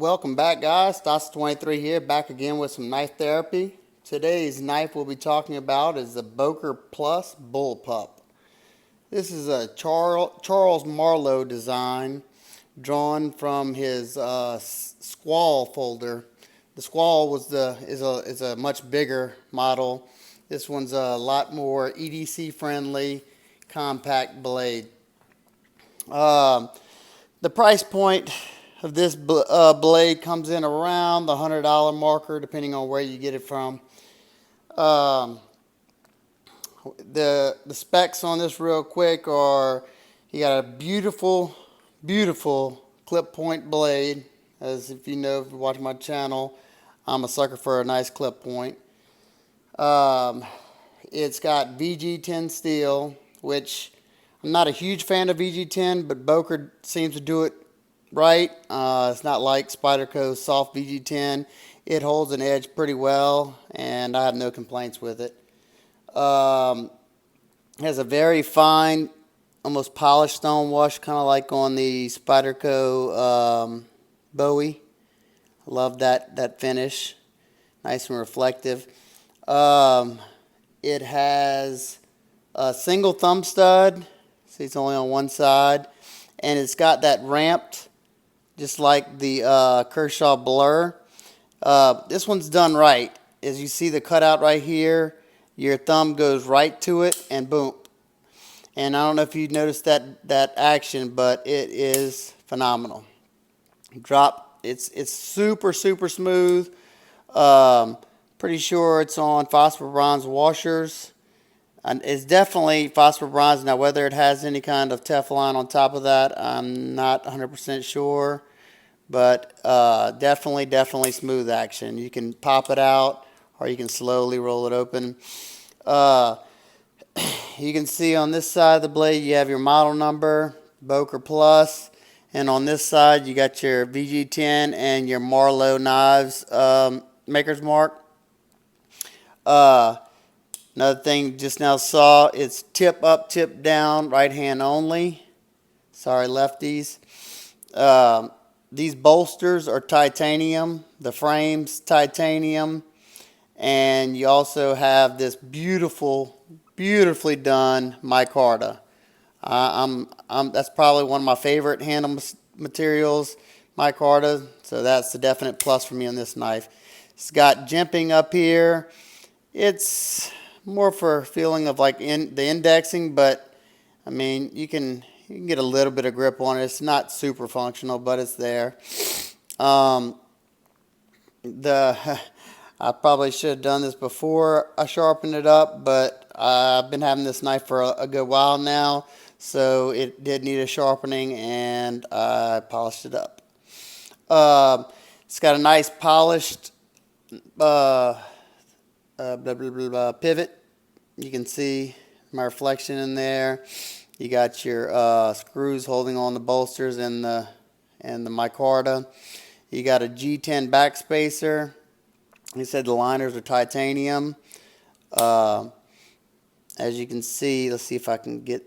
Welcome back, guys. Dots23 here, back again with some knife therapy. Today's knife we'll be talking about is the Boker Plus Bull Pup. This is a Charles Marlowe design drawn from his Squall folder. The Squall is a much bigger model. This one's a lot more EDC friendly, compact blade. The price point of this blade comes in around the $100 marker, depending on where you get it from. The specs on this real quick are, you got a beautiful clip point blade. As if you know, if you watch my channel, I'm a sucker for a nice clip point. It's got VG10 steel, which I'm not a huge fan of VG10, but Boker seems to do it right. It's not like Spyderco's soft VG10. It holds an edge pretty well, and I have no complaints with it. It has a very fine, almost polished stone wash, kind of like on the Spyderco Bowie. I love that finish, nice and reflective. It has a single thumb stud. See, it's only on one side, and it's got that ramped, just like the Kershaw Blur. This one's done right. As you see the cutout right here, your thumb goes right to it, and boom. And I don't know if you noticed that action, but it is phenomenal. It's super smooth. Pretty sure it's on phosphor bronze washers. And it's definitely phosphor bronze. Now, whether it has any kind of Teflon on top of that, I'm not 100% sure. But definitely smooth action. You can pop it out, or you can slowly roll it open. You can see on this side of the blade, you have your model number, Boker Plus. And on this side, you got your VG10 and your Marlowe knives maker's mark. Another thing just now saw, it's tip up, tip down, right hand only. Sorry, lefties. These bolsters are titanium. The frame's titanium. And you also have this beautifully done micarta. That's probably one of my favorite handle materials, micarta. So that's the definite plus for me on this knife. It's got jimping up here. It's more for feeling of like the indexing, but I mean, you can get a little bit of grip on it. It's not super functional, but it's there. I probably should have done this before I sharpened it up, but I've been having this knife for a good while now, so it did need a sharpening, and I polished it up. It's got a nice polished pivot. You can see my reflection in there. You got your screws holding on the bolsters and the micarta. You got a G10 backspacer. He said the liners are titanium. As you can see, let's see if I can get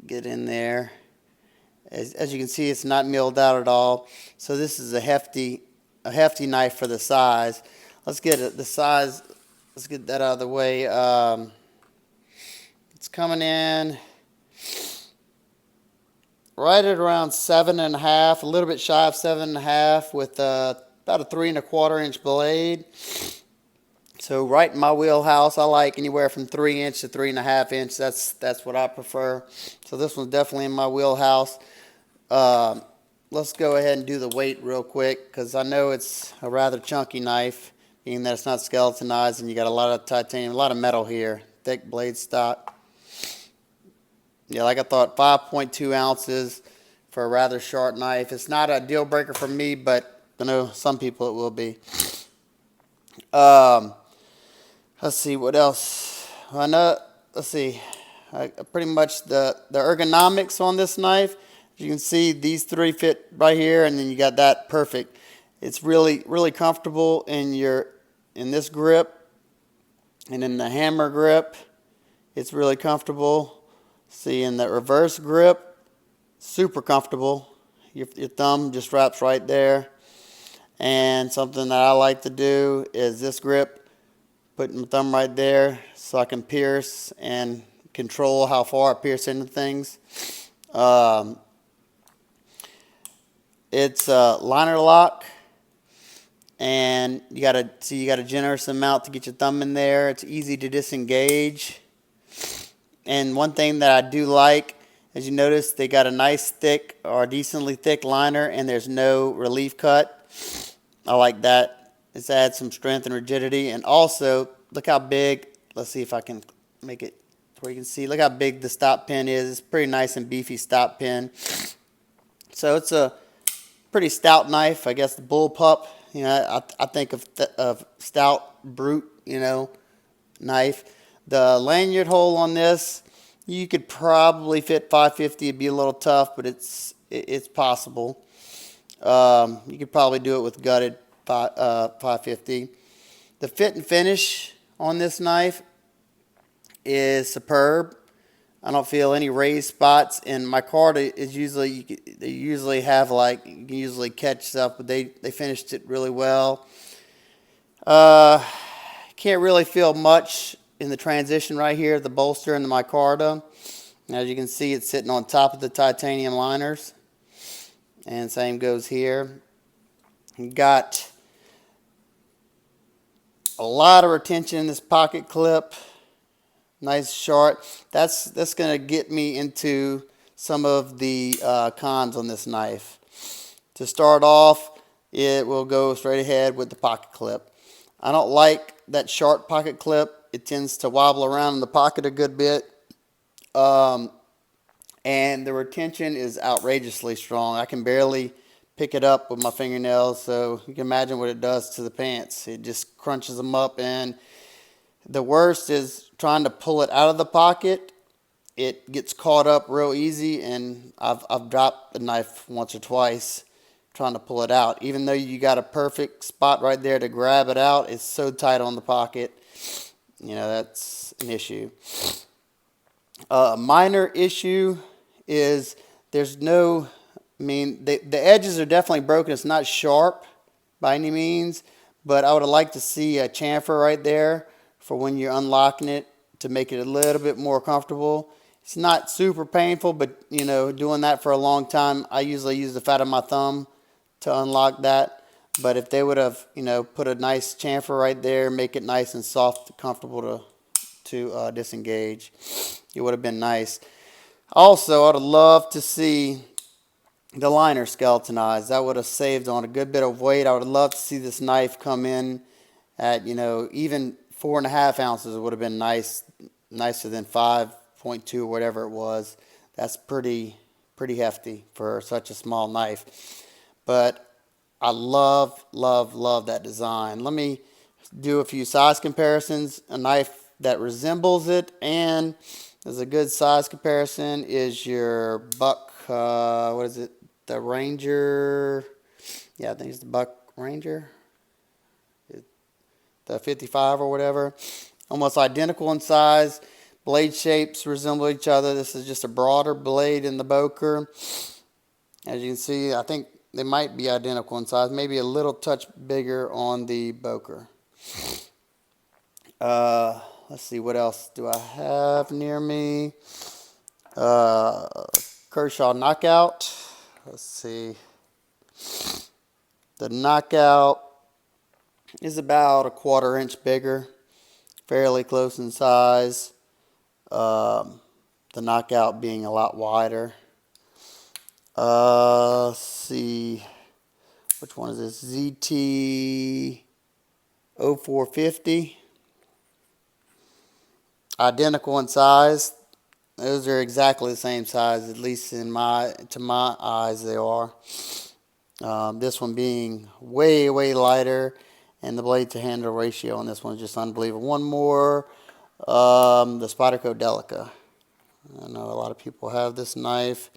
in there. As you can see, it's not milled out at all. So this is a hefty knife for the size. Let's get the size. Let's get that out of the way. It's coming in right at around 7.5, a little bit shy of 7.5, with about a 3 1/4 inch blade. So right in my wheelhouse. I like anywhere from 3 inch to 3.5 inch. That's what I prefer. So this one's definitely in my wheelhouse. Let's go ahead and do the weight real quick, because I know it's a rather chunky knife, being that it's not skeletonized, and you got a lot of titanium, a lot of metal here, thick blade stock. Yeah, like I thought, 5.2 ounces for a rather sharp knife. It's not a deal breaker for me, but I know some people it will be. Let's see what else. I know. Let's see. Pretty much the ergonomics on this knife. As you can see, these three fit right here, and then you got that perfect. It's really comfortable in this grip, and in the hammer grip, it's really comfortable. See, in the reverse grip, super comfortable. Your thumb just wraps right there. And something that I like to do is this grip, putting my thumb right there so I can pierce and control how far I pierce into things. It's a liner lock, and you got a generous amount to get your thumb in there. It's easy to disengage. And one thing that I do like, as you notice, they got a nice thick or decently thick liner, and there's no relief cut. I like that. It's adds some strength and rigidity. And also, look how big, let's see if I can make it where you can see. Look how big the stop pin is. It's a pretty nice and beefy stop pin. So it's a pretty stout knife. I guess the Bull Pup, you know, I think of stout, brute, you know, knife. The lanyard hole on this, you could probably fit 550. It'd be a little tough, but it's possible. You could probably do it with gutted 550. The fit and finish on this knife is superb. I don't feel any raised spots, and my card is usually, they usually have like, you can usually catch stuff, but they finished it really well. Can't really feel much in the transition right here, the bolster and the micarta. As you can see, it's sitting on top of the titanium liners. And same goes here. You got a lot of retention in this pocket clip. Nice sharp. That's going to get me into some of the cons on this knife. To start off, it will go straight ahead with the pocket clip. I don't like that sharp pocket clip. It tends to wobble around in the pocket a good bit. And the retention is outrageously strong. I can barely pick it up with my fingernails, so you can imagine what it does to the pants. It just crunches them up, and the worst is trying to pull it out of the pocket. It gets caught up real easy, and I've dropped the knife once or twice trying to pull it out. Even though you got a perfect spot right there to grab it out, it's so tight on the pocket. You know, that's an issue. A minor issue is there's no, I mean, the edges are definitely broken. It's not sharp by any means, but I would have liked to see a chamfer right there for when you're unlocking it to make it a little bit more comfortable. It's not super painful, but, you know, doing that for a long time, I usually use the fat of my thumb to unlock that. But if they would have, you know, put a nice chamfer right there, make it nice and soft, comfortable to disengage, it would have been nice. Also, I would have loved to see the liner skeletonized. That would have saved on a good bit of weight. I would have loved to see this knife come in at, you know, even 4.5 ounces. It would have been nice, nicer than 5.2 or whatever it was. That's pretty hefty for such a small knife. But I love that design. Let me do a few size comparisons. A knife that resembles it and is a good size comparison is your Buck, what is it? The Ranger. Yeah, I think it's the Buck Ranger. The 55 or whatever. Almost identical in size. Blade shapes resemble each other. This is just a broader blade in the Boker. As you can see, I think they might be identical in size. Maybe a little touch bigger on the Boker. Let's see, what else do I have near me? Kershaw Knockout. Let's see. The Knockout is about 1/4 inch bigger. Fairly close in size. The Knockout being a lot wider. Let's see. Which one is this? ZT 0450. Identical in size. Those are exactly the same size, at least to my eyes they are. This one being way lighter, and the blade to handle ratio on this one is just unbelievable. One more, the Spyderco Delica. I know a lot of people have this knife.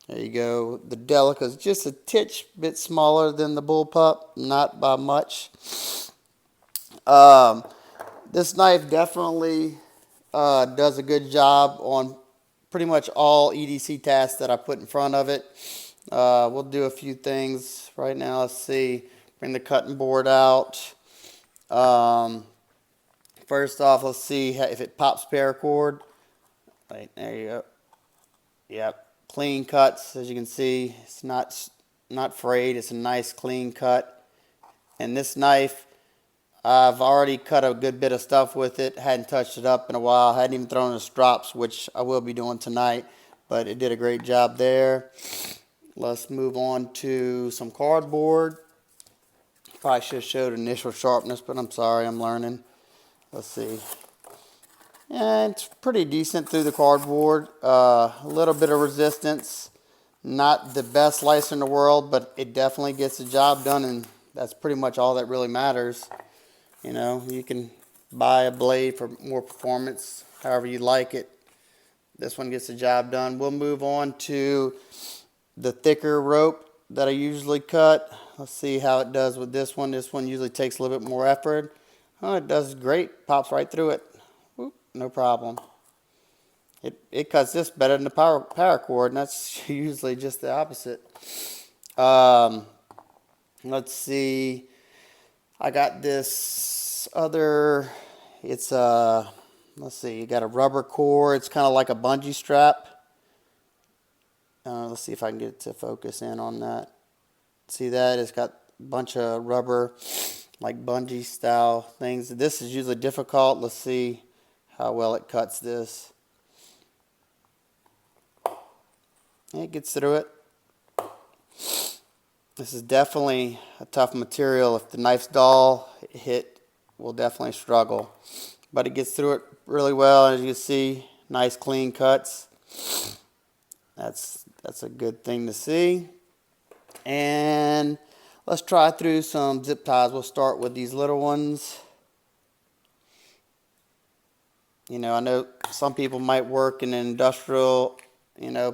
There you go. The Delica is just a titch bit smaller than the Bull Pup, not by much. This knife definitely does a good job on pretty much all EDC tasks that I put in front of it. We'll do a few things right now. Let's see. Bring the cutting board out. First off, let's see if it pops paracord. Right, there you go. Yep, clean cuts, as you can see. It's not frayed. It's a nice clean cut. And this knife, I've already cut a good bit of stuff with it. Hadn't touched it up in a while. Hadn't even thrown in the strops, which I will be doing tonight. But it did a great job there. Let's move on to some cardboard. Probably should have showed initial sharpness, but I'm sorry, I'm learning. Let's see. Yeah, it's pretty decent through the cardboard. A little bit of resistance. Not the best slicer in the world, but it definitely gets the job done, and that's pretty much all that really matters. You know, you can buy a blade for more performance, however you like it. This one gets the job done. We'll move on to the thicker rope that I usually cut. Let's see how it does with this one. This one usually takes a little bit more effort. Oh, it does great. Pops right through it. Whoop, no problem. It cuts this better than the paracord, and that's usually just the opposite. Let's see. I got this other, it's let's see, you got a rubber core. It's kind of like a bungee strap. Let's see if I can get it to focus in on that. See that? It's got a bunch of rubber, like bungee style things. This is usually difficult. Let's see how well it cuts this. It gets through it. This is definitely a tough material. If the knife's dull, it will definitely struggle. But it gets through it really well. As you can see, nice clean cuts. That's a good thing to see. And let's try through some zip ties. We'll start with these little ones. You know, I know some people might work in an industrial,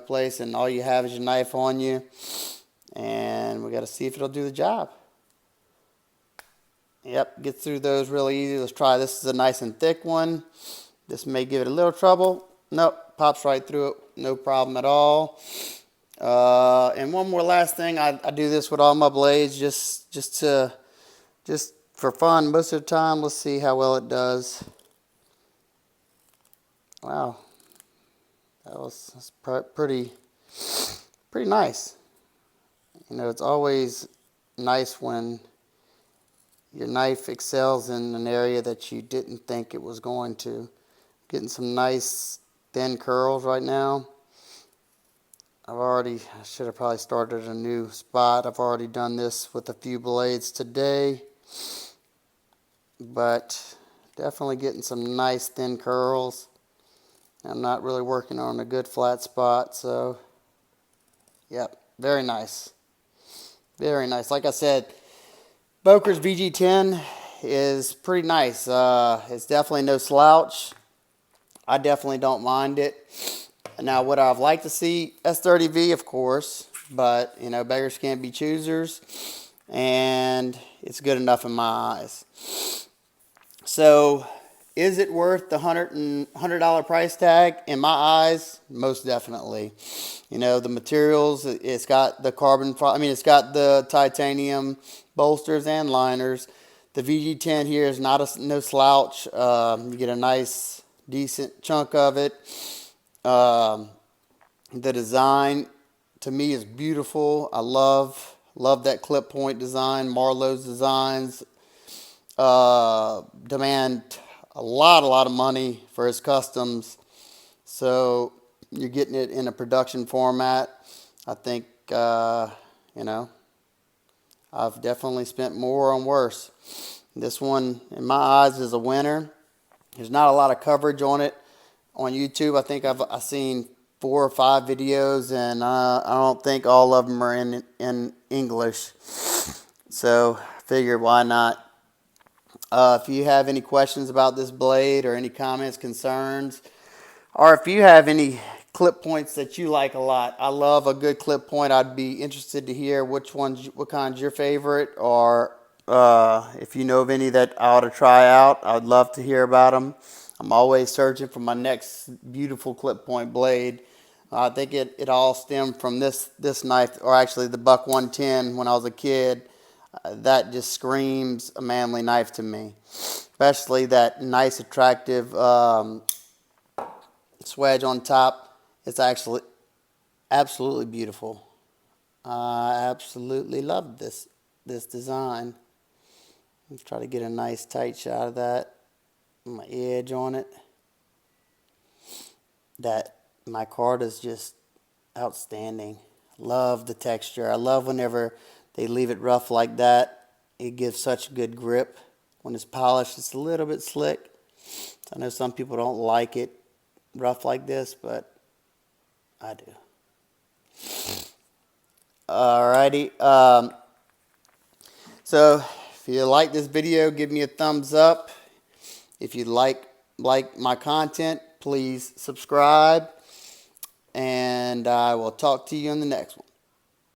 place, and all you have is your knife on you. And we got to see if it'll do the job. Yep, get through those really easy. Let's try this. Is a nice and thick one. This may give it a little trouble. Nope, pops right through it. No problem at all. And one more last thing. I do this with all my blades just for fun most of the time. Let's see how well it does. Wow, that's pretty nice. It's always nice when your knife excels in an area that you didn't think it was going to. Getting some nice thin curls right now. I should have probably started a new spot. I've already done this with a few blades today. But definitely getting some nice thin curls. I'm not really working on a good flat spot, so yep, very nice. Very nice. Like I said, Boker's VG10 is pretty nice. It's definitely no slouch. I definitely don't mind it. Now, would I've liked to see S30V, of course, but beggars can't be choosers, and it's good enough in my eyes. So, is it worth the $100 price tag? In my eyes, most definitely. The materials, it's got the it's got the titanium bolsters and liners. The VG10 here is no slouch. You get a nice, decent chunk of it. The design, to me, is beautiful. I love that clip point design. Marlowe's designs demand a lot of money for his customs, so you're getting it in a production format. I think I've definitely spent more on worse. This one, in my eyes, is a winner. There's not a lot of coverage on it on YouTube. I think I've seen 4 or 5 videos, and I don't think all of them are in English. So I figured, why not? If you have any questions about this blade, or any comments, concerns, or if you have any clip points that you like a lot, I love a good clip point. I'd be interested to hear what kind's your favorite, or if you know of any that I ought to try out. I'd love to hear about them. I'm always searching for my next beautiful clip point blade. I think it all stemmed from this knife, or actually the Buck 110 when I was a kid. That just screams a manly knife to me. Especially that nice, attractive swedge on top. It's actually absolutely beautiful. I absolutely love this design. Let's try to get a nice tight shot of that. My edge on it. That micarta is just outstanding. Love the texture. I love whenever they leave it rough like that. It gives such good grip. When it's polished, it's a little bit slick. I know some people don't like it rough like this, but I do. Alrighty. So if you like this video, give me a thumbs up. If you like my content, please subscribe. And I will talk to you in the next one.